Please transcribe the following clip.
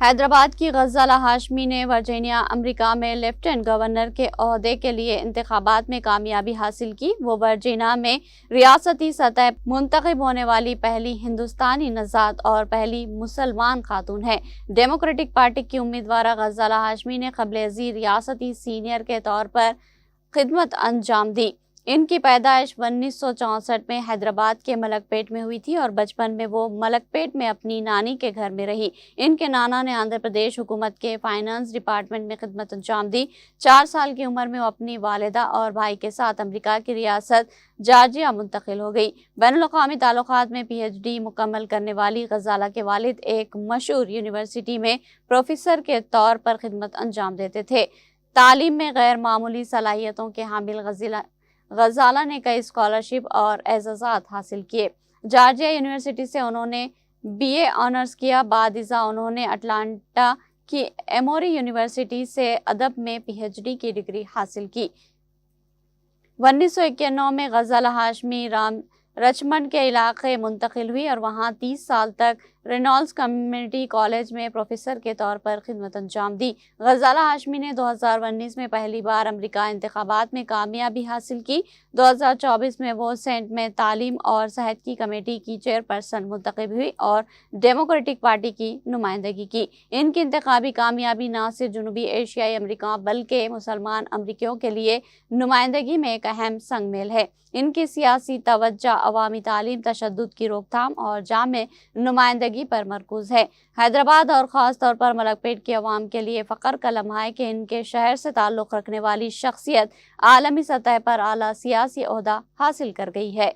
حیدرآباد کی غزالہ ہاشمی نے ورجینیا امریکہ میں لیفٹیننٹ گورنر کے عہدے کے لیے انتخابات میں کامیابی حاصل کی۔ وہ ورجینیا میں ریاستی سطح منتخب ہونے والی پہلی ہندوستانی نژاد اور پہلی مسلمان خاتون ہیں۔ ڈیموکریٹک پارٹی کی امیدوار غزالہ ہاشمی نے قبل ازیں ریاستی سینئر کے طور پر خدمت انجام دی۔ ان کی پیدائش 1964 میں حیدرآباد کے ملک پیٹ میں ہوئی تھی اور بچپن میں وہ ملک پیٹ میں اپنی نانی کے گھر میں رہی۔ ان کے نانا نے آندھرا پردیش حکومت کے فائنانس ڈپارٹمنٹ میں خدمت انجام دی۔ 4 سال کی عمر میں وہ اپنی والدہ اور بھائی کے ساتھ امریکہ کی ریاست جارجیا منتقل ہو گئی۔ بین الاقوامی تعلقات میں پی ایچ ڈی مکمل کرنے والی غزالہ کے والد ایک مشہور یونیورسٹی میں پروفیسر کے طور پر خدمت انجام دیتے تھے۔ تعلیم میں غیر معمولی صلاحیتوں کے حامل غزالہ نے کئی اسکالرشپ اور اعزازات حاصل کیے۔ جارجیا یونیورسٹی سے انہوں نے BA آنرز کیا۔ بعد ازاں انہوں نے اٹلانٹا کی ایموری یونیورسٹی سے ادب میں PhD کی ڈگری حاصل کی۔ 1991 میں غزالہ ہاشمی رچمنڈ کے علاقے منتقل ہوئی اور وہاں 30 سال تک رینالڈس کمیونٹی کالج میں پروفیسر کے طور پر خدمت انجام دی۔ غزالہ ہاشمی نے 2019 میں پہلی بار امریکہ انتخابات میں کامیابی حاصل کی۔ 2024 میں وہ سینٹ میں تعلیم اور صحت کی کمیٹی کی چیئرپرسن منتخب ہوئی اور ڈیموکریٹک پارٹی کی نمائندگی کی۔ ان کی انتخابی کامیابی نہ صرف جنوبی ایشیائی امریکہ بلکہ مسلمان امریکیوں کے لیے نمائندگی میں ایک اہم سنگ میل ہے۔ ان کی سیاسی توجہ عوامی تعلیم، تشدد کی روک تھام اور جامع نمائندگی پر مرکوز ہے۔ حیدرآباد اور خاص طور پر ملک پیٹ کے عوام کے لیے فخر کا لمحہ ہے کہ ان کے شہر سے تعلق رکھنے والی شخصیت عالمی سطح پر اعلیٰ سیاسی عہدہ حاصل کر گئی ہے۔